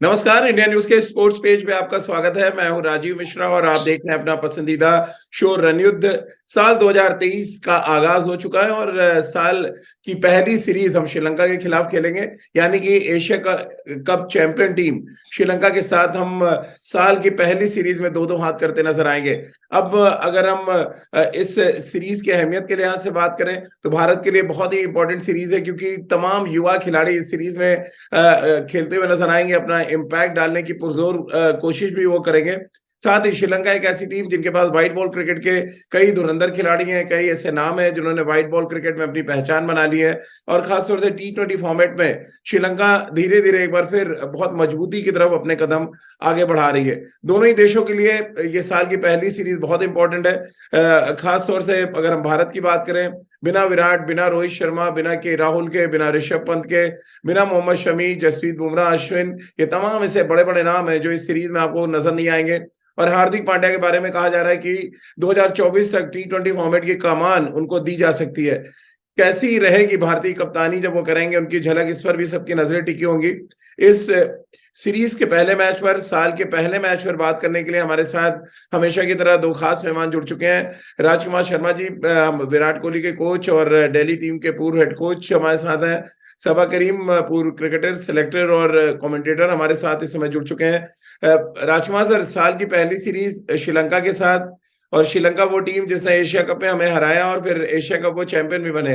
नमस्कार। India news के sports page पे आपका स्वागत है। मैं हूं राजीव मिश्रा और आप देख रहे हैं अपना पसंदीदा शो रणयुद्ध। साल 2023 का आगाज हो चुका है और साल की पहली सीरीज हम श्रीलंका के खिलाफ खेलेंगे, यानी कि Asia cup champion team Sri Lanka के साथ हम साल की पहली सीरीज में दो दो हाथ करते नजर आएंगे। अब अगर हम इस सीरीज की अहमियत के लिहाज से बात करें तो भारत के लिए बहुत ही इंपॉर्टेंट सीरीज है, क्योंकि तमाम युवा खिलाड़ी इस सीरीज में खेलते हुए नजर आएंगे। अपना इम्पैक्ट डालने की पुरजोर कोशिश भी वो करेंगे। साथ ही श्रीलंका एक ऐसी टीम जिनके पास व्हाइट बॉल क्रिकेट के कई धुरंधर खिलाड़ी हैं, कई ऐसे नाम हैं जिन्होंने व्हाइट बॉल क्रिकेट में अपनी पहचान बना ली है। और खासतौर से T20 फॉर्मेट में श्रीलंका धीरे धीरे एक बार फिर बहुत मजबूती की तरफ अपने कदम आगे बढ़ा रही है। दोनों ही देशों के लिए ये साल की पहली सीरीज बहुत इंपॉर्टेंट है। खासतौर से अगर हम भारत की बात करें, बिना विराट, बिना रोहित शर्मा, बिना के राहुल के, बिना ऋषभ पंत के, बिना मोहम्मद शमी, जसप्रीत बुमराह, अश्विन, ये तमाम ऐसे बड़े बड़े नाम हैं जो इस सीरीज में आपको नजर नहीं आएंगे। और हार्दिक पांड्या के बारे में कहा जा रहा है कि 2024 तक T20 फॉर्मेट की कमान उनको दी जा सकती है। कैसी रहेगी भारतीय कप्तानी जब वो करेंगे, उनकी झलक इस पर भी सबकी नजरें टिकी होंगी। इस सीरीज के पहले मैच पर, साल के पहले मैच पर बात करने के लिए हमारे साथ हमेशा की तरह दो खास मेहमान जुड़ चुके हैं। राजकुमार शर्मा जी, विराट कोहली के कोच और दिल्ली टीम के पूर्व हेड कोच हमारे साथ हैं। सबा करीम, पूर्व क्रिकेटर, सिलेक्टर और कमेंटेटर हमारे साथ इस समय जुड़ चुके हैं। राजकुमार सर, साल की पहली सीरीज श्रीलंका के साथ, और श्रीलंका वो टीम जिसने एशिया कप में हमें हराया और फिर एशिया कप वो चैंपियन भी बने।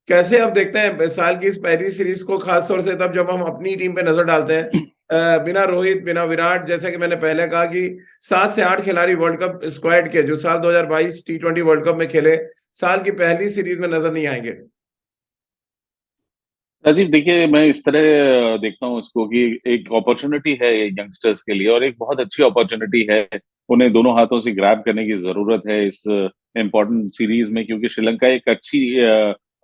कैसे आप देखते हैं साल की इस पहली सीरीज को, खासतौर से तब जब हम अपनी टीम पे नजर डालते हैं? बिना रोहित, बिना विराट, जैसा कि मैंने पहले कहा कि 7 से 8 खिलाड़ी वर्ल्ड कप स्क्वाड के जो साल 2022 T20 वर्ल्ड कप में खेले, साल की पहली सीरीज में नजर नहीं आएंगे। राजीव, देखिए, मैं इस तरह देखता हूँ इसको कि एक अपॉर्चुनिटी है ये यंगस्टर्स के लिए, और एक बहुत अच्छी अपॉर्चुनिटी है। उन्हें दोनों हाथों से ग्रैब करने की जरूरत है इस इम्पोर्टेंट सीरीज में, क्योंकि श्रीलंका एक अच्छी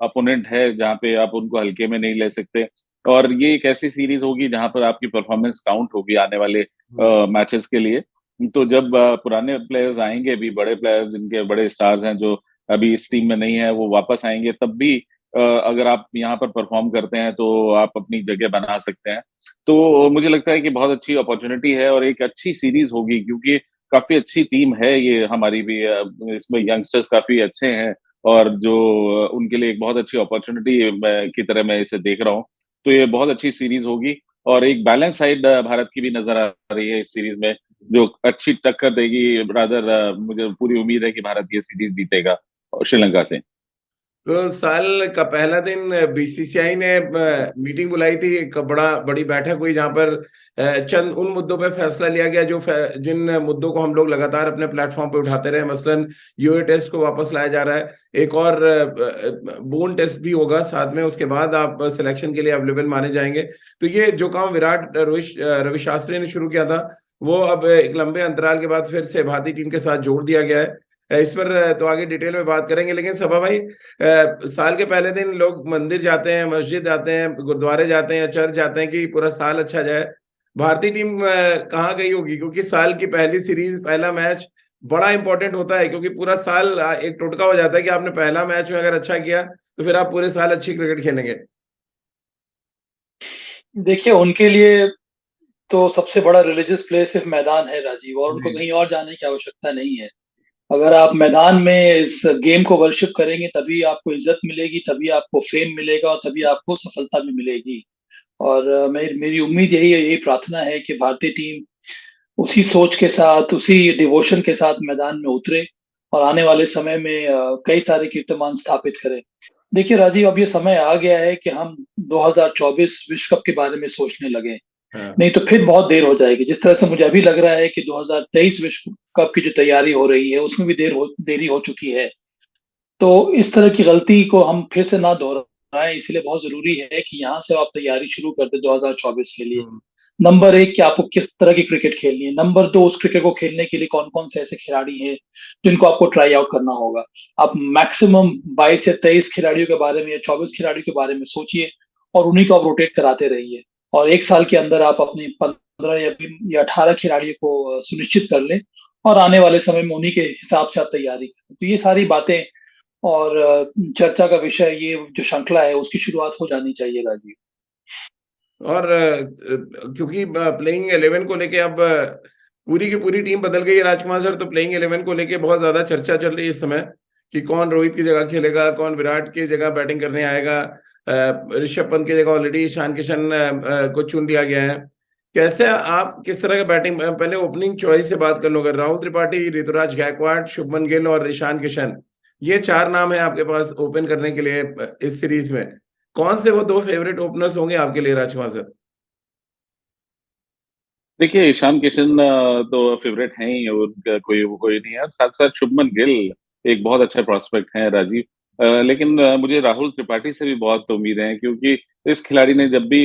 अपोनेंट है जहाँ पे आप उनको हल्के में नहीं ले सकते। और ये एक ऐसी सीरीज होगी जहाँ पर आपकी परफॉर्मेंस काउंट होगी आने वाले मैचेस के लिए। तो जब पुराने प्लेयर्स आएंगे, भी बड़े प्लेयर्स जिनके बड़े स्टार्स हैं जो अभी इस टीम में नहीं है, वो वापस आएंगे, तब भी अगर आप यहाँ पर परफॉर्म करते हैं तो आप अपनी जगह बना सकते हैं। तो मुझे लगता है कि बहुत अच्छी अपॉर्चुनिटी है और एक अच्छी सीरीज होगी, क्योंकि काफी अच्छी टीम है ये हमारी भी। इसमें यंगस्टर्स काफी अच्छे हैं, और जो उनके लिए एक बहुत अच्छी अपॉर्चुनिटी की तरह मैं इसे देख रहा हूँ। तो ये बहुत अच्छी सीरीज होगी, और एक बैलेंस साइड भारत की भी नजर आ रही है इस सीरीज में, जो अच्छी टक्कर देगी। रादर मुझे पूरी उम्मीद है कि भारत ये सीरीज जीतेगा और श्रीलंका से। तो साल का पहला दिन BCCI ने मीटिंग बुलाई थी, एक बड़ी बैठक हुई जहां पर चंद उन मुद्दों पे फैसला लिया गया जो जिन मुद्दों को हम लोग लगातार अपने प्लेटफॉर्म पे उठाते रहे। मसलन यूए टेस्ट को वापस लाया जा रहा है, एक और बोन टेस्ट भी होगा साथ में, उसके बाद आप सिलेक्शन के लिए अवेलेबल माने जाएंगे। तो ये जो काम विराट रोहित रवि शास्त्री ने शुरू किया था, वो अब एक लंबे अंतराल के बाद फिर से भारतीय टीम के साथ जोड़ दिया गया है। इस पर तो आगे डिटेल में बात करेंगे, लेकिन सभा भाई, साल के पहले दिन लोग मंदिर जाते हैं, मस्जिद जाते हैं, गुरुद्वारे जाते हैं, चर्च जाते हैं कि पूरा साल अच्छा जाए। भारतीय टीम कहाँ गई होगी? क्योंकि साल की पहली सीरीज, पहला मैच बड़ा इंपॉर्टेंट होता है, क्योंकि पूरा साल एक टोटका हो जाता है कि आपने पहला मैच में अगर अच्छा किया तो फिर आप पूरे साल अच्छी क्रिकेट खेलेंगे। देखिए, उनके लिए तो सबसे बड़ा रिलीजियस प्लेस सिर्फ मैदान है राजीव, और उनको जी। कहीं और जाने की आवश्यकता नहीं है। अगर आप मैदान में इस गेम को वर्शिप करेंगे तभी आपको इज्जत मिलेगी, तभी आपको फेम मिलेगा और तभी आपको सफलता भी मिलेगी। और मेरी उम्मीद यही है, यही प्रार्थना है कि भारतीय टीम उसी सोच के साथ, उसी डिवोशन के साथ मैदान में उतरे और आने वाले समय में कई सारे कीर्तिमान स्थापित करें। देखिए राजीव, अब ये समय आ गया है कि हम 2024 विश्व कप के बारे में सोचने लगे, हाँ। नहीं तो फिर बहुत देर हो जाएगी। जिस तरह से मुझे अभी लग रहा है कि 2023 विश्व कप की जो तैयारी हो रही है उसमें भी देरी हो चुकी है। तो इस तरह की गलती को हम फिर से ना दोहराएं, इसलिए बहुत जरूरी है कि यहाँ से आप तैयारी शुरू कर दे 2024 के लिए। हम्म। नंबर एक, कि आपको किस तरह की क्रिकेट खेलनी है। नंबर दो, उस क्रिकेट को खेलने के लिए कौन कौन से ऐसे खिलाड़ी हैं जिनको आपको ट्राई आउट करना होगा। आप मैक्सिमम 22 या 23 खिलाड़ियों के बारे में या 24 खिलाड़ियों के बारे में सोचिए, और उन्हीं को आप रोटेट कराते रहिए। और एक साल के अंदर आप अपने 15 या 18 खिलाड़ियों को सुनिश्चित कर लें, और आने वाले समय में उन्हीं के हिसाब से आप तैयारी करें। तो ये सारी बातें और चर्चा का विषय, ये जो श्रृंखला है उसकी शुरुआत हो जानी चाहिए राजीव। और क्योंकि प्लेइंग 11 को लेके अब पूरी की पूरी टीम बदल गई है राजकुमार सर, तो प्लेइंग 11 को लेके बहुत ज्यादा चर्चा चल रही है इस समय कि कौन रोहित की जगह खेलेगा, कौन विराट की जगह बैटिंग करने आएगा। ऋषभ पंत की जगह ऑलरेडी ईशान किशन को चुन लिया गया है। कैसे आप किस तरह का बैटिंग, पहले ओपनिंग चॉइस से बात कर लो, अगर राहुल त्रिपाठी, ऋतुराज गायकवाड़, शुभमन गिल और ईशान किशन, ये 4 नाम है आपके पास ओपन करने के लिए इस सीरीज में, कौन से वो 2 फेवरेट ओपनर्स होंगे आपके लिए राजकुमार सर? देखिए, ईशान किशन तो फेवरेट हैं ही, उनका कोई नहीं है। साथ साथ शुभमन गिल एक बहुत अच्छा प्रॉस्पेक्ट है राजीव। लेकिन मुझे राहुल त्रिपाठी से भी बहुत उम्मीद है, क्योंकि इस खिलाड़ी ने जब भी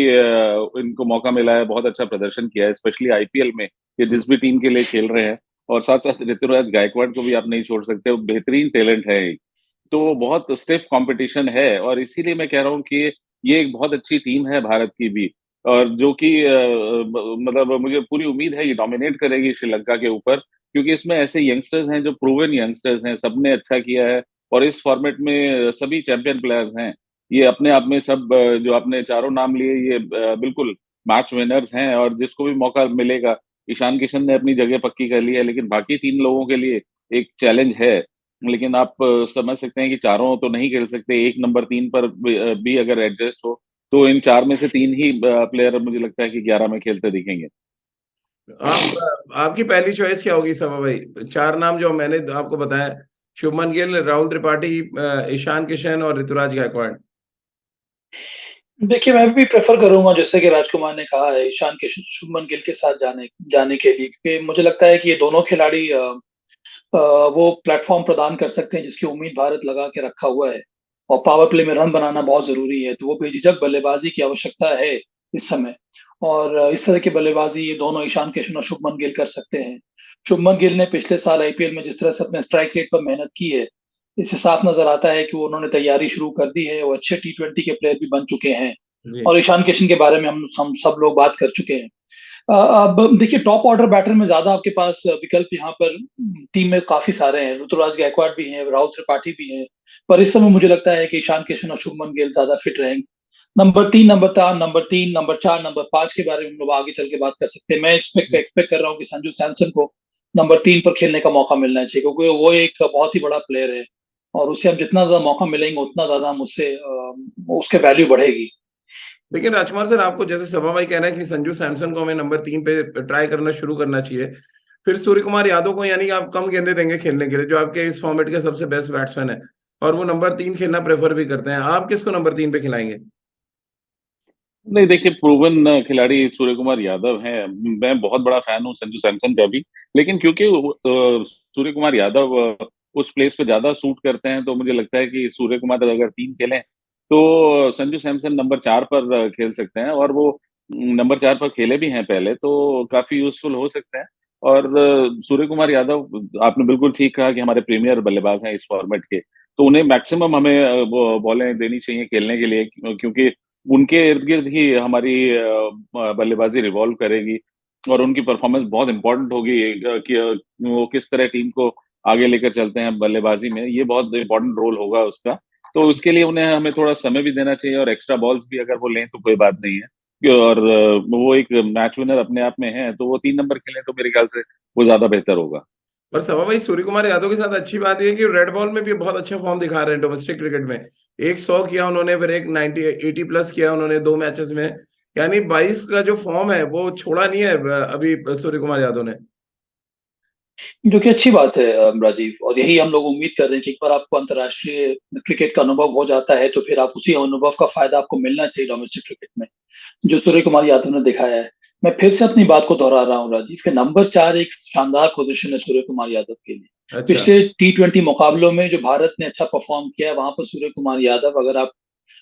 इनको मौका मिला है बहुत अच्छा प्रदर्शन किया है, स्पेशली आईपीएल में, ये जिस भी टीम के लिए खेल रहे हैं। और साथ साथ ऋतुराज गायकवाड़ को भी आप नहीं छोड़ सकते, वो बेहतरीन टैलेंट है। तो बहुत स्टिफ कंपटीशन है, और इसीलिए मैं कह रहा हूँ कि ये एक बहुत अच्छी टीम है भारत की भी, और जो कि मतलब मुझे पूरी उम्मीद है ये डोमिनेट करेगी श्रीलंका के ऊपर, क्योंकि इसमें ऐसे यंगस्टर्स हैं जो प्रूवन यंगस्टर्स हैं, सबने अच्छा किया है। और इस फॉर्मेट में सभी चैंपियन प्लेयर्स हैं। ये अपने आप में सब जो आपने चारों नाम लिए, ये बिल्कुल मैच विनर्स हैं, और जिसको भी मौका मिलेगा, ईशान किशन ने अपनी जगह पक्की कर ली है, लेकिन बाकी 3 लोगों के लिए एक चैलेंज है। लेकिन आप समझ सकते हैं कि चारों तो नहीं खेल सकते, एक नंबर 3 पर भी अगर एडजस्ट हो, तो इन 4 में से 3 ही प्लेयर मुझे लगता है कि 11 में खेलते दिखेंगे। आपकी पहली चॉइस क्या होगी सभा भाई? 4 नाम जो मैंने आपको बताया, शुभमन गिल, राहुल त्रिपाठी, ईशान किशन और ऋतुराज गायकवाड़। देखिए, मैं भी प्रेफ़र करूँगा, जैसे कि राजकुमार ने कहा है, ईशान किशन, शुभमन गिल के साथ जाने जाने के लिए, क्योंकि मुझे लगता है कि ये दोनों खिलाड़ी वो प्लेटफ़ॉर्म प्रदान कर सकते हैं जिसकी उम्मीद भारत लगा के रखा हुआ है, और पावर प्ले में रन बनाना बहुत ज़रूरी है, तो वो बेझिझक बल्लेबाज़ी की आवश्यकता है इस समय। और इस तरह की बल्लेबाज़ी ये दोनों ईशान किशन और शुभमन गिल कर सकते हैं। शुभमन गिल ने पिछले साल आईपीएल में जिस तरह से अपने स्ट्राइक रेट पर मेहनत की है, इससे साफ नज़र आता है कि वो उन्होंने तैयारी शुरू कर दी है, वो अच्छे टी20 के प्लेयर भी बन चुके हैं। जी। और ईशान किशन के बारे में हम सब लोग बात कर चुके हैं। अब देखिए, टॉप ऑर्डर बैटर में ज़्यादा आपके पास विकल्प यहाँ पर टीम में काफ़ी सारे हैं। ऋतुराज गायकवाड़ भी हैं, राहुल त्रिपाठी भी हैं, पर इस समय मुझे लगता है कि ईशान किशन और शुभमन गिल ज़्यादा फिट रहेंगे। नंबर 4, नंबर 5 के बारे में हम लोग आगे चल के बात कर सकते हैं। मैं एक्सपेक्ट कर रहा हूँ कि संजू सैमसन को नंबर 3 पर खेलने का मौका मिलना चाहिए, क्योंकि वो एक बहुत ही बड़ा प्लेयर है, और उसे हम जितना ज़्यादा मौका मिलेंगे, उतना ज़्यादा हम उससे उसके वैल्यू बढ़ेगी। लेकिन राजकुमार सर, आपको जैसे सभा भाई कह रहे हैं कि संजू सैमसन को हमें नंबर 3 पे ट्राई करना शुरू करना चाहिए, फिर सूर्य कुमार यादव को यानी कि आप कम गेंदे देंगे खेलने के लिए, जो आपके इस फॉर्मेट के सबसे बेस्ट बैट्समैन है, और वो नंबर 3 खेलना प्रेफर भी करते हैं, आप किसको नंबर 3 पे खिलाएंगे? नहीं, देखिए, प्रूवन खिलाड़ी सूर्य कुमार यादव हैं। मैं बहुत बड़ा फैन हूँ संजू सैमसन का भी, लेकिन क्योंकि सूर्य कुमार यादव उस प्लेस पे ज़्यादा सूट करते हैं, तो मुझे लगता है कि सूर्य कुमार अगर 3 खेलें, तो संजू सैमसन नंबर 4 पर खेल सकते हैं, और वो नंबर 4 पर खेले भी हैं पहले, तो काफ़ी यूज़फुल हो सकते हैं। और सूर्य कुमार यादव, आपने बिल्कुल ठीक कहा कि हमारे प्रीमियर बल्लेबाज हैं इस फॉर्मेट के, तो उन्हें मैक्सिमम हमें वो बॉलें देनी चाहिए खेलने के लिए, क्योंकि उनके इर्द-गिर्द ही हमारी बल्लेबाज़ी रिवॉल्व करेगी, और उनकी परफ़ॉर्मेंस बहुत इम्पोर्टेंट होगी कि वो किस तरह टीम को आगे लेकर चलते हैं बल्लेबाज़ी में, ये बहुत इम्पोर्टेंट रोल होगा उसका। तो उसके लिए उन्हें हमें थोड़ा समय भी देना चाहिए, और एक्स्ट्रा बॉल्स भी अगर वो लें तो कोई बात नहीं है। और वो एक मैच विनर अपने आप में हैं, तो वो 3 नंबर खेलें तो मेरे ख्याल से वो ज़्यादा बेहतर होगा। और सभा भाई, सूर्य कुमार यादव के साथ अच्छी बात यह है कि रेड बॉल में भी बहुत अच्छा फॉर्म दिखा रहे हैं डोमेस्टिक क्रिकेट में। एक 100 किया उन्होंने, फिर एक 90 80 प्लस किया उन्होंने 2 मैचेस में, यानी 22 का जो फॉर्म है वो छोड़ा नहीं है अभी सूर्य कुमार यादव ने। जो कि अच्छी बात है राजीव, और यही हम लोग उम्मीद कर रहे हैं कि एक बार आपको अंतर्राष्ट्रीय क्रिकेट का अनुभव हो जाता है, तो फिर आप उसी अनुभव का फ़ायदा आपको मिलना चाहिए डोमेस्टिक क्रिकेट में, जो सूर्य कुमार यादव ने दिखाया है। मैं फिर से अपनी बात को दोहरा रहा हूँ राजीव, कि नंबर 4 एक शानदार पोज़ीशन है सूर्य कुमार यादव के लिए। अच्छा। पिछले टी20 मुकाबलों में जो भारत ने अच्छा परफ़ॉर्म किया है, वहाँ पर सूर्य कुमार यादव, अगर आप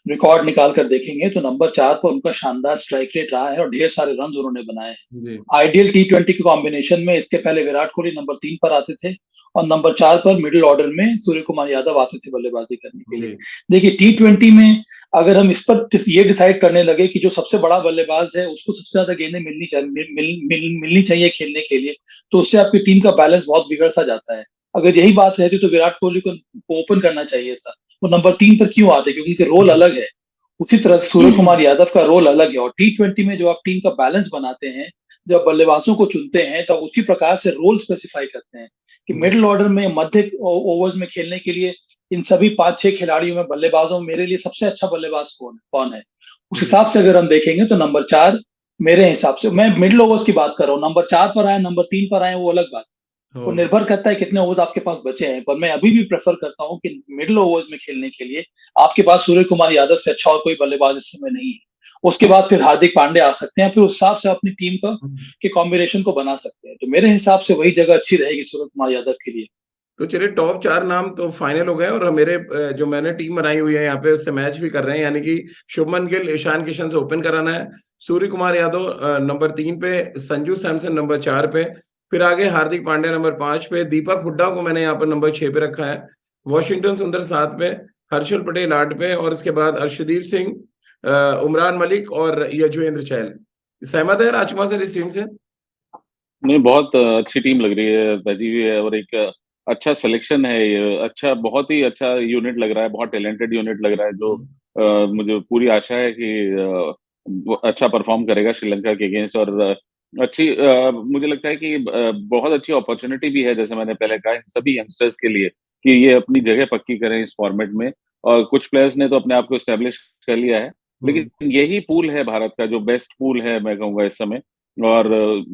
रिकॉर्ड निकाल कर देखेंगे, तो नंबर 4 पर उनका शानदार स्ट्राइक रेट रहा है, और ढेर सारे रन्स उन्होंने बनाए हैं। जी। आइडियल टी20 के कॉम्बिनेशन में इसके पहले विराट कोहली नंबर 3 पर आते थे, और नंबर 4 पर मिडिल ऑर्डर में सूर्य कुमार यादव आते थे बल्लेबाजी करने के लिए। जी। देखिए, टी20 में अगर हम इस पर ये डिसाइड करने लगे कि जो सबसे बड़ा बल्लेबाज है उसको सबसे ज्यादा गेंदें मिलनी चाहिए खेलने के लिए, तो उससे आपकी टीम का बैलेंस बहुत बिगड़ सा जाता है। अगर यही बात रहती तो विराट कोहली को ओपन करना चाहिए था। वो नंबर 3 पर क्यों आते? क्योंकि उनके रोल अलग है, उसी तरह सूर्य कुमार यादव का रोल अलग है। और T20 में जो आप टीम का बैलेंस बनाते हैं, जब बल्लेबाजों को चुनते हैं, तो उसी प्रकार से रोल स्पेसिफाई करते हैं कि मिडिल ऑर्डर में, मध्य ओवर्स में खेलने के लिए इन सभी 5-6 खिलाड़ियों में, बल्लेबाजों में मेरे लिए सबसे अच्छा बल्लेबाज कौन है। उस हिसाब से अगर हम देखेंगे तो नंबर 4 मेरे हिसाब से, मैं मिडिल ओवर्स की बात कर रहा हूँ, नंबर 4 पर आए, नंबर 3 पर आए, वो अलग बात। वो निर्भर करता है कितने ओवर्स आपके पास बचे हैं, पर मैं अभी भी प्रेफर करता हूँ कि मिडिल ओवर्स में खेलने के लिए आपके पास सूर्य कुमार यादव से अच्छा और कोई बल्लेबाज इस समय नहीं है। उसके बाद फिर हार्दिक पांड्या आ सकते हैं, फिर उस हिसाब से अपनी टीम का के कॉम्बिनेशन को बना सकते हैं। तो मेरे हिसाब से वही जगह अच्छी रहेगी सूर्य कुमार यादव के लिए। तो चलिए, टॉप 4 नाम तो फाइनल हो गए, और मेरे जो मैंने टीम बनाई हुई है यहाँ पे उससे मैच भी कर रहे हैं, यानी कि शुभमन गिल, ईशान किशन से ओपन कराना है, सूर्य कुमार यादव नंबर 3 पे, संजू सैमसन नंबर 4 पे, फिर आगे हार्दिक पांड्या नंबर 5 पे, दीपक हुड्डा को मैंने यहाँ पर नंबर 6 पे रखा है, वॉशिंगटन सुंदर 7 पे, हर्षल पटेल 8 पे, और उसके बाद अर्शदीप सिंह, उमरान मलिक और यजुवेंद्र चहल। सहमत है राजकुमार सर इस टीम से? नहीं, बहुत अच्छी टीम लग रही है राजीव, और एक अच्छा सिलेक्शन है ये, अच्छा, बहुत ही अच्छा यूनिट लग रहा है, बहुत टैलेंटेड यूनिट लग रहा है, जो मुझे पूरी आशा है कि वो अच्छा परफॉर्म करेगा श्रीलंका के अगेंस्ट। और अच्छी, मुझे लगता है कि बहुत अच्छी अपॉर्चुनिटी भी है, जैसे मैंने पहले कहा, इन सभी यंगस्टर्स के लिए कि ये अपनी जगह पक्की करें इस फॉर्मेट में। और कुछ प्लेयर्स ने तो अपने आप को एस्टेब्लिश कर लिया है, लेकिन यही पूल है भारत का, जो बेस्ट पूल है मैं कहूँगा इस समय। और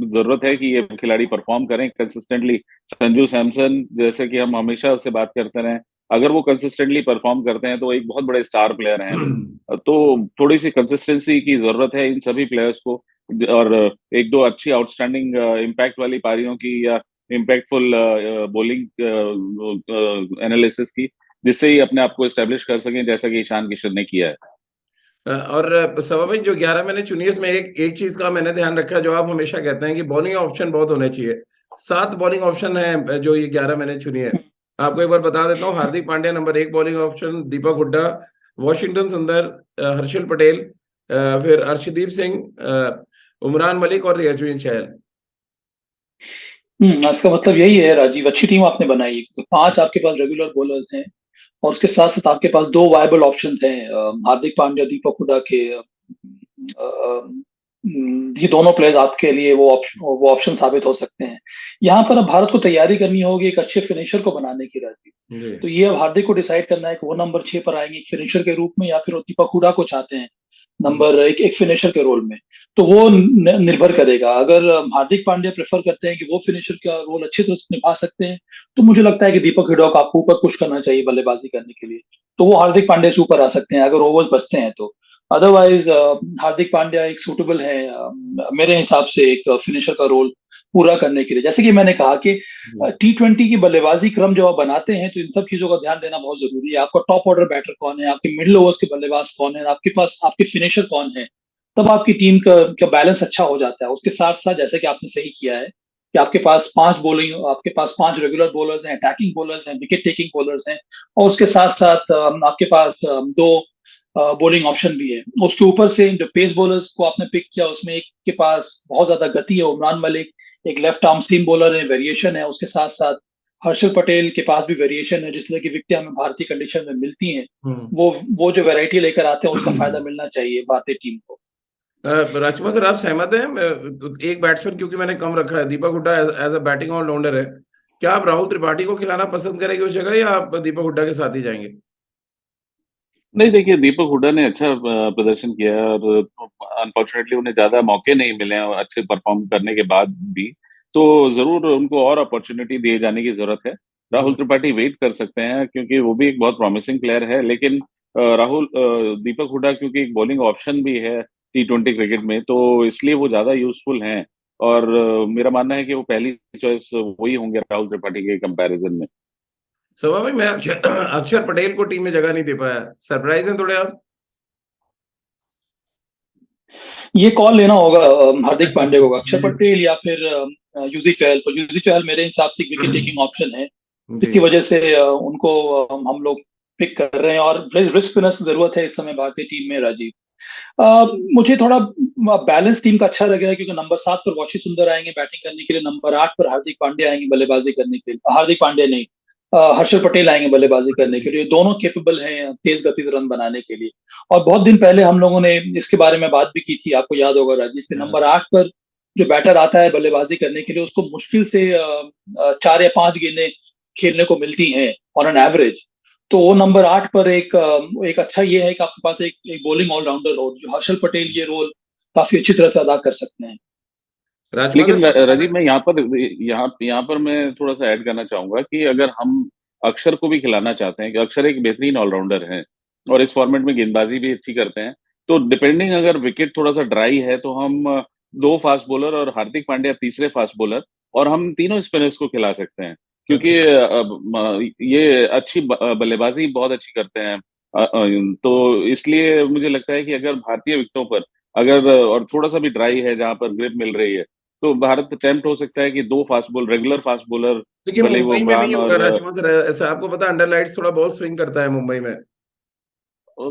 जरूरत है कि ये खिलाड़ी परफॉर्म करें कंसिस्टेंटली। संजू सैमसन, जैसे कि हम हमेशा उससे बात करते रहे, अगर वो कंसिस्टेंटली परफॉर्म करते हैं तो एक बहुत बड़े स्टार प्लेयर हैं। तो थोड़ी सी कंसिस्टेंसी की जरूरत है इन सभी प्लेयर्स को, और एक दो अच्छी आउटस्टैंडिंग इम्पैक्ट वाली पारियों की, या इम्पैक्टफुल बॉलिंग एनालिसिस की, जिससे ही अपने आप को एस्टेब्लिश कर सकें, जैसा कि ईशान किशन ने किया है। और सवा भाई, जो 11 मैंने चुनी है उसमें एक चीज का मैंने ध्यान रखा है, जो आप हमेशा कहते हैं कि बॉलिंग ऑप्शन बहुत होने चाहिए। 7 बॉलिंग ऑप्शन है जो ये 11 मैंने चुनी है। आपको एक बार बता देता हूँ, Hardik Pandya number 1 bowling option, दीपक हुड्डा, वॉशिंगटन सुंदर, हर्षल पटेल, फिर अर्शदीप सिंह, उमरान मलिक और यजुवेंद्र चहल। इसका मतलब यही है राजीव, अच्छी टीम आपने बनाई है। तो 5 आपके पास रेगुलर बॉलर्स हैं, और उसके साथ साथ आपके पास 2 वायबल ऑप्शंस हैं, हार्दिक पांड्या, दीपक हुड्डा के। ये दोनों प्लेयर्स आपके लिए वो ऑप्शन साबित हो सकते हैं। यहाँ पर अब भारत को तैयारी करनी होगी एक अच्छे फिनिशर को बनाने की राजीव। तो ये अब हार्दिक को डिसाइड करना है कि वो नंबर 6 पर आएंगे एक फिनिशर के रूप में, या फिर वो दीपक हुड्डा को चाहते हैं नंबर एक फिनिशर के रोल में। तो वो निर्भर करेगा। अगर हार्दिक पांड्या प्रेफर करते हैं कि वो फिनिशर का रोल अच्छी तरह से निभा सकते हैं, तो मुझे लगता है कि दीपक हुड्डा को आपको ऊपर पुश करना चाहिए बल्लेबाजी करने के लिए। तो वो हार्दिक पांड्या से ऊपर आ सकते हैं अगर ओवर्स बचते हैं तो। अदरवाइज हार्दिक पांड्या एक सूटेबल है मेरे हिसाब से एक फिनिशर का रोल पूरा करने के लिए। जैसे कि मैंने कहा कि T20 की बल्लेबाजी क्रम जो आप बनाते हैं, तो इन सब चीजों का ध्यान देना बहुत जरूरी है। आपका टॉप ऑर्डर बैटर कौन है, आपके मिडिल ओवर्स के बल्लेबाज कौन है, आपके पास आपके फिनिशर कौन है, तब आपकी टीम का बैलेंस अच्छा हो जाता है। उसके साथ साथ जैसे कि आपने सही किया है कि आपके पास 5 रेगुलर बॉलर्स हैं, अटैकिंग बॉलर्स हैं, विकेट टेकिंग बॉलर्स हैं, और उसके साथ साथ आपके पास 2 बॉलिंग ऑप्शन भी है। उसके ऊपर से जो पेस बॉलर्स को आपने पिक किया, उसमें एक के पास बहुत ज्यादा गति है, उमरान मलिक, एक लेफ्ट आर्म सीम बॉलर है, वेरिएशन है। उसके साथ साथ हर्षल पटेल के पास भी वेरिएशन है, जिस तरह की विकेटें हमें भारतीय कंडीशन में मिलती हैं, वो जो वैरायटी लेकर आते हैं, उसका फायदा मिलना चाहिए भारतीय टीम को। राजकुमार सर, आप सहमत हैं? एक बैट्समैन क्योंकि मैंने कम रखा है, Deepak Hooda as a batting allrounder है, क्या आप राहुल त्रिपाठी को खिलाना पसंद करेंगे उस जगह, या आप दीपक हुड्डा के साथ ही जाएंगे? नहीं, देखिए, दीपक हुड्डा ने अच्छा प्रदर्शन किया है, और अनफॉर्चुनेटली उन्हें ज्यादा मौके नहीं मिले हैं अच्छे परफॉर्म करने के बाद भी। तो जरूर उनको और अपॉर्चुनिटी दिए जाने की जरूरत है। राहुल त्रिपाठी वेट कर सकते हैं, क्योंकि वो भी एक बहुत प्रॉमिसिंग प्लेयर है, लेकिन दीपक हुड्डा क्योंकि एक बॉलिंग ऑप्शन भी है T20 क्रिकेट में, तो इसलिए वो ज्यादा यूजफुल हैं। और मेरा मानना है कि वो पहली चॉइस वही होंगे राहुल त्रिपाठी के कंपैरिजन में। सवा भाई, मैं अक्षर पटेल को टीम में जगह नहीं दे पाया, सरप्राइज है थोड़े आप? ये कॉल लेना होगा हार्दिक पांड्या को, अक्षर पटेल या फिर युजवेंद्र चहल। तो युजवेंद्र चहल मेरे हिसाब से विकेट टेकिंग ऑप्शन है, इसकी वजह से उनको हम लोग पिक कर रहे हैं। और रिस्क फिनर्स की जरूरत है इस समय भारतीय टीम में राजीव। मुझे थोड़ा बैलेंस टीम का अच्छा लग रहा है, क्योंकि नंबर 7 पर वॉशी सुंदर आएंगे बैटिंग करने के लिए, नंबर 8 पर हार्दिक पांड्या आएंगे बल्लेबाजी करने के लिए। हार्दिक पांड्या नहीं, हर्षल पटेल आएंगे बल्लेबाजी करने के लिए। दोनों केपेबल हैं तेज गति से रन बनाने के लिए। और बहुत दिन पहले हम लोगों ने इसके बारे में बात भी की थी, आपको याद होगा राजीव, के नंबर 8 पर जो बैटर आता है बल्लेबाजी करने के लिए, उसको मुश्किल से 4 या 5 गेंदें खेलने को मिलती हैं ऑन एन एवरेज। तो वो नंबर 8 पर एक अच्छा ये है कि आपके पास एक बॉलिंग ऑलराउंडर हो, जो हर्षल पटेल ये रोल काफी अच्छी तरह से अदा कर सकते हैं। लेकिन राजकुमार राजीव, मैं यहाँ पर मैं थोड़ा सा ऐड करना चाहूंगा कि अगर हम अक्षर को भी खिलाना चाहते हैं, कि अक्षर एक बेहतरीन ऑलराउंडर है और इस फॉर्मेट में गेंदबाजी भी अच्छी करते हैं, तो डिपेंडिंग अगर विकेट थोड़ा सा ड्राई है तो हम 2 फास्ट बॉलर और हार्दिक पांड्या तीसरे फास्ट बॉलर, और हम तीनों स्पिनर्स को खिला सकते हैं, क्योंकि अच्छा। ये अच्छी बल्लेबाजी बहुत अच्छी करते हैं। तो इसलिए मुझे लगता है कि अगर भारतीय विकेटों पर अगर और थोड़ा सा भी ड्राई है जहां पर ग्रिप मिल रही है, तो भारत टेम्प्ट हो सकता है कि 2 fast ball regular fast bowler, देखिए भले ही वो मुंबई में नहीं उमरान होगा और राजकुमार सर, ऐसा आपको पता है, अंडर लाइट्स थोड़ा बॉल स्विंग करता है मुंबई में।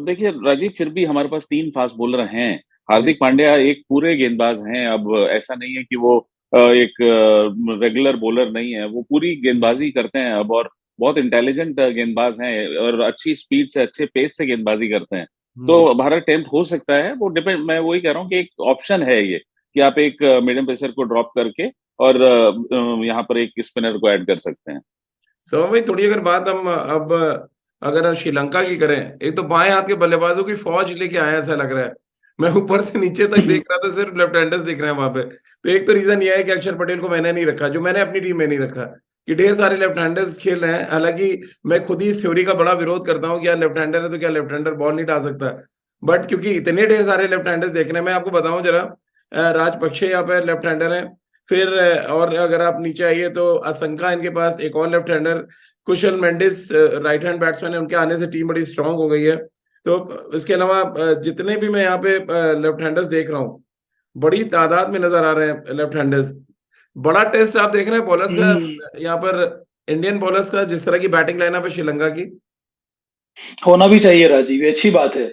देखिए राजीव, फिर भी हमारे पास 3 फास्ट बॉलर हैं। जी। हार्दिक पांड्या एक पूरे गेंदबाज हैं। अब ऐसा नहीं है कि वो एक रेगुलर बॉलर नहीं है, वो पूरी गेंदबाजी करते हैं अब, और बहुत इंटेलिजेंट गेंदबाज हैं और अच्छी स्पीड से, अच्छे पेस से गेंदबाजी करते हैं। हम्म। तो भारत टेम्प्ट हो सकता है, वो डिपेंड, मैं वही कह रहा हूँ कि एक ऑप्शन है ये, कि आप एक मीडियम पेसर को ड्रॉप करके और यहाँ पर एक स्पिनर को ऐड कर सकते हैं। सो भाई थोड़ी अगर बात हम अब अगर हम श्रीलंका की करें, एक तो बाएं हाथ के बल्लेबाजों की फौज लेके आए ऐसा लग रहा है। मैं ऊपर से नीचे तक देख रहा था, सिर्फ लेफ्ट हैंडर्स दिख रहे हैं वहां पे। तो एक तो रीजन ये है कि अक्षर पटेल को मैंने नहीं रखा, जो मैंने अपनी टीम में नहीं रखा, कि ढेर सारे लेफ्ट हैंडर्स खेल रहे हैं। हालांकि मैं खुद ही इस थ्योरी का बड़ा विरोध करता हूँ कि यार लेफ्ट हैंडर है तो क्या लेफ्ट हैंडर बॉल नहीं डाल सकता। बट क्योंकि इतने ढेर सारे लेफ्ट हैंडर्स देख रहे हैं, मैं आपको बताऊं जरा, राजपक्षे यहाँ पे लेफ्ट हैंडर है। फिर और अगर आप नीचे आइए तो असंका इनके पास एक और लेफ्ट हैंडर, कुशल मेंडिस राइट हैंड बैट्समैन है, उनके आने से टीम बड़ी स्ट्रांग हो गई है। तो इसके अलावा जितने भी मैं यहाँ पे लेफ्ट हैंडर्स देख रहा हूँ, बड़ी तादाद में नजर आ रहे हैं लेफ्ट हैंडर्स। बड़ा टेस्ट आप देख रहे हैं बॉलर्स का हम्म, यहाँ पर, इंडियन बॉलर्स का, जिस तरह की बैटिंग लाइनअप है श्रीलंका की। होना भी चाहिए राजीव, ये अच्छी बात है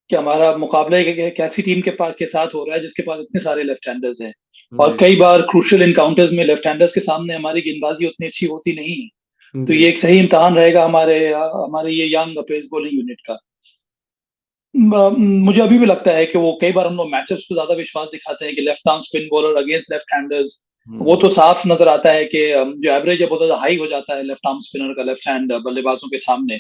कि हमारा मुकाबला एक ऐसी टीम के साथ हो रहा है जिसके पास इतने सारे लेफ्ट हैंडर्स हैं। और जी। कई बार क्रूशियल इनकाउंटर्स में लेफ्ट हैंडर्स के सामने हमारी गेंदबाजी उतनी अच्छी होती नहीं है। तो जी। ये एक सही इम्तिहान रहेगा हमारे हमारे ये यंग पेस बॉलिंग यूनिट का। मुझे अभी भी लगता है कि वो कई बार हम लोग मैचअप्स पे ज्यादा विश्वास दिखाते हैं कि left arm spin bowler against left handers, वो हम्म। तो साफ नजर आता है कि जो एवरेज है बहुत ज्यादा हाई हो जाता है लेफ्ट आर्म स्पिनर का लेफ्ट हैंड बल्लेबाजों के सामने।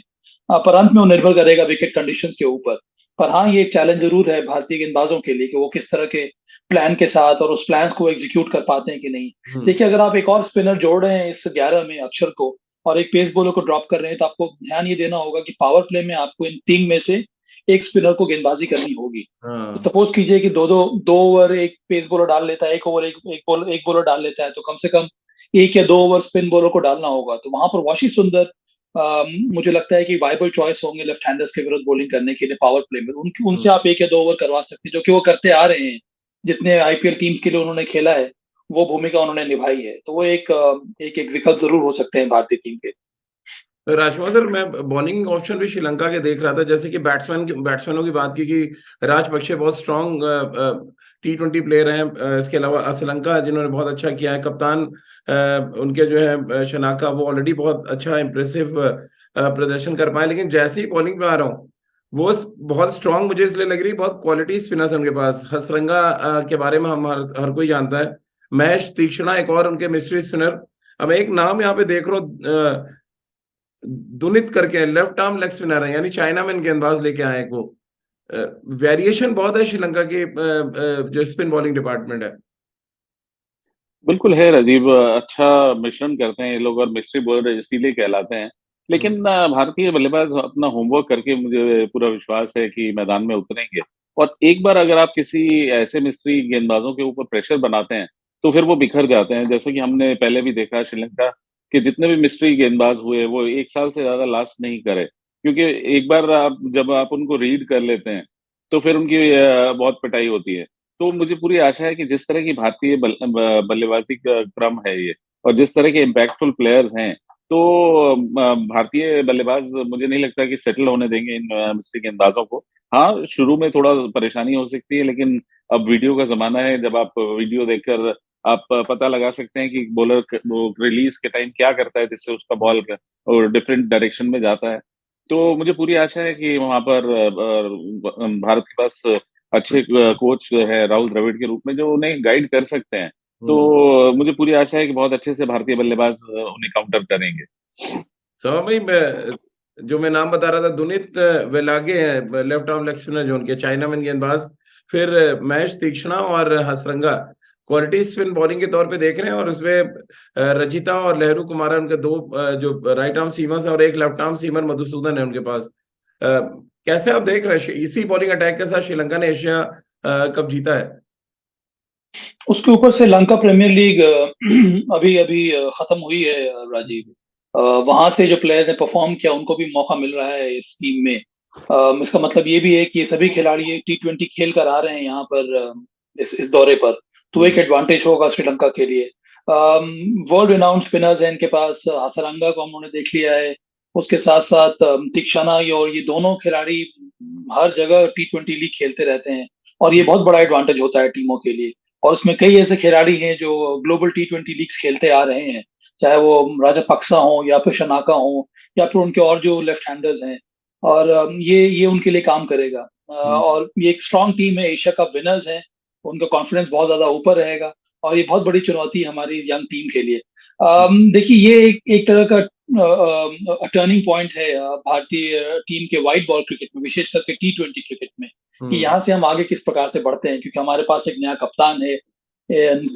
पर अंत में वो निर्भर करेगा विकेट कंडीशंस के ऊपर। पर हाँ, ये एक चैलेंज जरूर है भारतीय गेंदबाजों के लिए कि वो किस तरह के प्लान के साथ और उस प्लान को एग्जीक्यूट कर पाते हैं कि नहीं। हम्म। देखिए, अगर आप एक और स्पिनर जोड़ रहे हैं इस 11 में अक्षर को, और एक पेस बॉलर को ड्रॉप कर रहे हैं, तो आपको ध्यान ये देना होगा कि पावर प्ले में आपको इन 3 में से एक स्पिनर को गेंदबाजी करनी होगी। तो हाँ। सपोज कीजिए कि दो ओवर एक पेस बॉलर डाल लेता है, एक ओवर एक बॉलर डाल लेता है, तो कम से कम 1 या 2 ओवर स्पिन बॉलर को डालना होगा। तो वहां पर वाशी सुंदर मुझे लगता है कि वाइबल चॉइस होंगे लेफ्ट हैंडर्स के विरुद्ध बॉलिंग करने के लिए पावर प्ले में। हम्म। उनसे आप 1 या 2 ओवर करवा सकते हैं, जो कि वो करते आ रहे हैं। जितने आईपीएल टीम्स के लिए उन्होंने खेला है, वो भूमिका उन्होंने निभाई है। तो वो एक विकल्प जरूर हो सकते हैं भारतीय टीम के। राजकुमार सर, मैं बॉलिंग ऑप्शन भी श्रीलंका के देख रहा था, जैसे कि बैट्समैनों की बात की कि राजपक्षे बहुत स्ट्रांग T20 प्लेयर हैं। इसके अलावा असलंका जिन्होंने बहुत अच्छा किया है, कप्तान उनके जो है शनाका, वो ऑलरेडी बहुत अच्छा इंप्रेसिव प्रदर्शन कर पाए। लेकिन जैसे ही बॉलिंग में आ रहा हूँ, वो बहुत स्ट्रांग मुझे इसलिए लग रही है, बहुत क्वालिटी स्पिनर है उनके पास। हसरंगा के बारे में हम हर कोई जानता है। महेश तीक्ष्णा एक और उनके मिस्ट्री स्पिनर। अब एक नाम यहाँ पे देख रहा हूँ, दुनित करके लेफ्ट आर्म लेग स्पिनर है, यानी चाइना में गेंदबाज लेके आए हैं। वो वेरिएशन बहुत है श्रीलंका के जो स्पिन बॉलिंग डिपार्टमेंट है। बिल्कुल है राजीव, अच्छा मिश्रण करते हैं ये लोग, और मिस्ट्री बॉलर इसीलिए कहलाते हैं। हम्म। लेकिन भारतीय बल्लेबाज अपना होमवर्क करके, मुझे पूरा विश्वास है कि मैदान में उतरेंगे। और एक बार अगर आप किसी ऐसे मिस्ट्री गेंदबाजों के ऊपर प्रेशर बनाते हैं, तो फिर वो बिखर जाते हैं। जैसे कि हमने पहले भी देखा श्रीलंका के जितने भी मिस्ट्री गेंदबाज हुए, वो 1 साल से ज्यादा लास्ट नहीं करे, क्योंकि एक बार जब आप उनको रीड कर लेते हैं, तो फिर उनकी बहुत पिटाई होती है। तो मुझे पूरी आशा है कि जिस तरह की भारतीय बल्लेबाजी का क्रम है ये, और जिस तरह के इम्पैक्टफुल प्लेयर्स हैं, तो भारतीय बल्लेबाज मुझे नहीं लगता कि सेटल होने देंगे इन मिस्ट्री गेंदबाजों को। हाँ, शुरू में थोड़ा परेशानी हो सकती है, लेकिन अब वीडियो का जमाना है, जब आप वीडियो देखकर आप पता लगा सकते हैं कि बॉलर वो रिलीज के टाइम क्या करता है जिससे उसका बॉल और डिफरेंट डायरेक्शन में जाता है। तो मुझे पूरी आशा है कि वहां पर भारत के पास अच्छे कोच है राहुल द्रविड़ के रूप में, जो उन्हें गाइड कर सकते हैं। तो मुझे पूरी आशा है कि बहुत अच्छे से भारतीय बल्लेबाज उन्हें काउंटर करेंगे। सो भाई, मैं नाम बता रहा था, दुनित वेलागे हैं लेफ्ट आर्म लेग स्पिनर जो उनके, चाइनामैन गेंदबाज। फिर महेश तीक्ष्णा और हसरंगा क्वालिटी स्पिन बॉलिंग के तौर पे देख रहे हैं, और उसमें रचिता और नेहरू कुमार उनके दो जो राइट आर्म सीमर्स है, और एक लेफ्ट आर्म सीमर मधुसूदन है उनके पास। कैसे आप देख रहे हैं इसी बॉलिंग अटैक के साथ श्रीलंका ने एशिया कप जीता है? उसके ऊपर से लंका प्रीमियर लीग अभी अभी खत्म हुई है राजीव। वहां से जो प्लेयर्स ने परफॉर्म किया उनको भी मौका मिल रहा है इस टीम में। इसका मतलब ये भी है कि ये सभी खिलाड़ी T20 खेल कर आ रहे हैं यहाँ पर, इस दौरे पर। तो एक एडवांटेज होगा श्रीलंका के लिए। वर्ल्ड रिनाउंड स्पिनर्स हैं इनके पास, हसरंगा को हमने देख लिया है, उसके साथ साथ तीक्षणा, और ये दोनों खिलाड़ी हर जगह T20 लीग खेलते रहते हैं, और ये बहुत बड़ा एडवांटेज होता है टीमों के लिए। और उसमें कई ऐसे खिलाड़ी हैं जो ग्लोबल T20 लीग्स खेलते आ रहे हैं, चाहे वो राजापक्सा हो या फिर शनाका हो या फिर उनके और जो लेफ्ट हैंडर्स हैं। और ये उनके लिए काम करेगा। और ये एक स्ट्रांग टीम है, एशिया कप विनर्स हैं, उनका कॉन्फिडेंस बहुत ज्यादा ऊपर रहेगा, और ये बहुत बड़ी चुनौती है हमारी यंग टीम के लिए। देखिए, ये एक तरह का टर्निंग पॉइंट है भारतीय टीम के व्हाइट बॉल क्रिकेट में, विशेष करके T20 क्रिकेट में, कि यहाँ से हम आगे किस प्रकार से बढ़ते हैं, क्योंकि हमारे पास एक नया कप्तान है,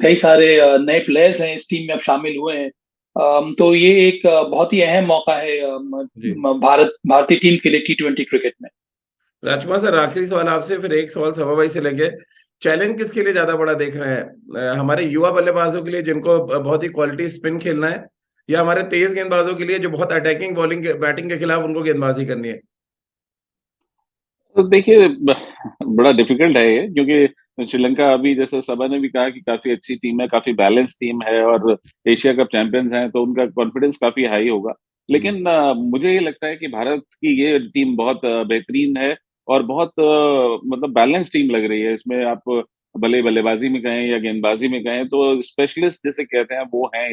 कई सारे नए प्लेयर्स हैं इस टीम में अब शामिल हुए हैं। तो ये एक बहुत ही अहम मौका है भारतीय टीम के लिए T20 क्रिकेट में। राजकुमार सर, आखिरी सवाल आपसे, फिर एक सवाल सभा भाई से लेंगे। चैलेंज किसके लिए ज्यादा बड़ा देख रहे हैं, हमारे युवा बल्लेबाजों के लिए जिनको बहुत ही क्वालिटी स्पिन खेलना है, या हमारे तेज गेंदबाजों के लिए जो बहुत अटैकिंग बॉलिंग बैटिंग के खिलाफ उनको गेंदबाजी करनी है? तो देखिए, बड़ा डिफिकल्ट है ये, क्योंकि श्रीलंका अभी जैसे सभा ने भी कहा कि काफी अच्छी टीम है, काफी बैलेंस टीम है, और एशिया कप चैंपियंस हैं, तो उनका कॉन्फिडेंस काफी हाई होगा। लेकिन मुझे ये लगता है कि भारत की ये टीम बहुत बेहतरीन है, और बहुत मतलब बैलेंस टीम लग रही है। इसमें आप भले बल्लेबाजी में कहें या गेंदबाजी में कहें, तो स्पेशलिस्ट जिसे कहते हैं वो हैं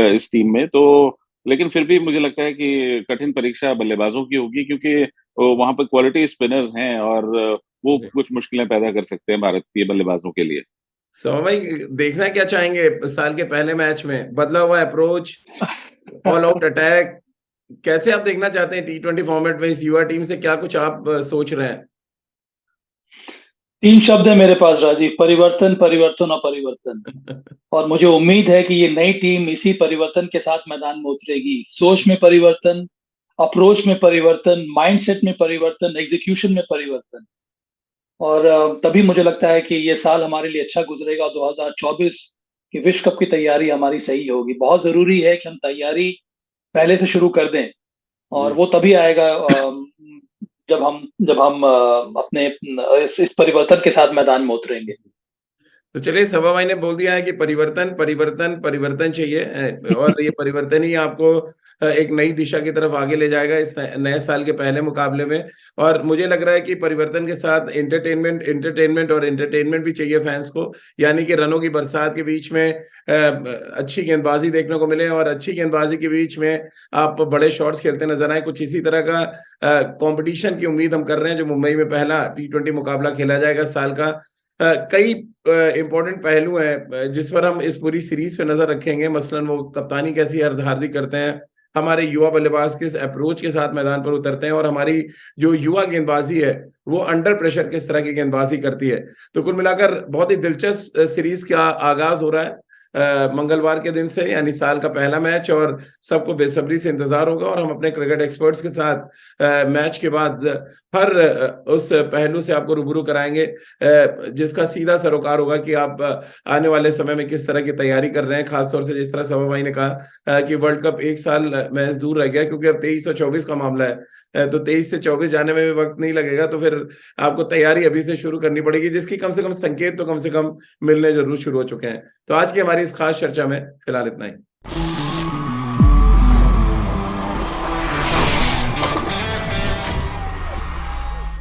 इस टीम में। तो लेकिन फिर भी मुझे लगता है कि कठिन परीक्षा बल्लेबाजों की होगी, क्योंकि वहां पर क्वालिटी स्पिनर्स हैं, और वो कुछ मुश्किलें पैदा कर सकते हैं भारतीय बल्लेबाजों के लिए। सो भाई, देखना क्या चाहेंगे साल के पहले मैच में? बदला हुआ अप्रोच, ऑल आउट अटैक, कैसे आप देखना चाहते हैं T20 फॉर्मेट में इस युवा टीम से? क्या कुछ आप सोच रहे हैं? 3 शब्द है मेरे पास राजीव: परिवर्तन, परिवर्तन और परिवर्तन। और मुझे उम्मीद है कि ये नई टीम इसी परिवर्तन के साथ मैदान में उतरेगी। सोच में परिवर्तन, अप्रोच में परिवर्तन, माइंडसेट में परिवर्तन, एग्जीक्यूशन में परिवर्तन। और तभी मुझे लगता है कि ये साल हमारे लिए अच्छा गुजरेगा। 2024 की विश्व कप की तैयारी हमारी सही होगी। बहुत जरूरी है कि हम तैयारी पहले से शुरू कर दें, और वो तभी आएगा जब हम अपने इस परिवर्तन के साथ मैदान में उतरेंगे। तो चलिए, सभा भाई ने बोल दिया है कि परिवर्तन परिवर्तन परिवर्तन चाहिए, और ये परिवर्तन ही आपको एक नई दिशा की तरफ आगे ले जाएगा इस नए साल के पहले मुकाबले में। और मुझे लग रहा है कि परिवर्तन के साथ एंटरटेनमेंट भी चाहिए फैंस को, यानी कि रनों की बरसात के बीच में अच्छी गेंदबाजी देखने को मिले, और अच्छी गेंदबाजी के बीच में आप बड़े शॉट्स खेलते नजर आए। कुछ इसी तरह का कंपटीशन की उम्मीद हम कर रहे हैं, जो मुंबई में पहला T20 मुकाबला खेला जाएगा साल का। कई इंपॉर्टेंट पहलू हैं जिस पर हम इस पूरी सीरीज पे नजर रखेंगे, मसलन वो कप्तानी कैसी हार्दिक करते हैं, हमारे युवा बल्लेबाज किस अप्रोच के साथ मैदान पर उतरते हैं, और हमारी जो युवा गेंदबाजी है वो अंडर प्रेशर किस तरह की गेंदबाजी करती है। तो कुल मिलाकर बहुत ही दिलचस्प सीरीज का आगाज हो रहा है मंगलवार के दिन से, यानी साल का पहला मैच, और सबको बेसब्री से इंतजार होगा। और हम अपने क्रिकेट एक्सपर्ट्स के साथ मैच के बाद हर उस पहलू से आपको रूबरू कराएंगे जिसका सीधा सरोकार होगा कि आप आने वाले समय में किस तरह की तैयारी कर रहे हैं। खासतौर से जिस तरह सभा भाई ने कहा कि वर्ल्ड कप एक साल मैच दूर रह गया, क्योंकि अब 23 और 24 का मामला है, तो 23 से 24 जाने में भी वक्त नहीं लगेगा। तो फिर आपको तैयारी अभी से शुरू करनी पड़ेगी, जिसकी कम से कम संकेत तो कम से कम मिलने जरूर शुरू हो चुके हैं। तो आज की हमारी इस खास चर्चा में फिलहाल इतना ही।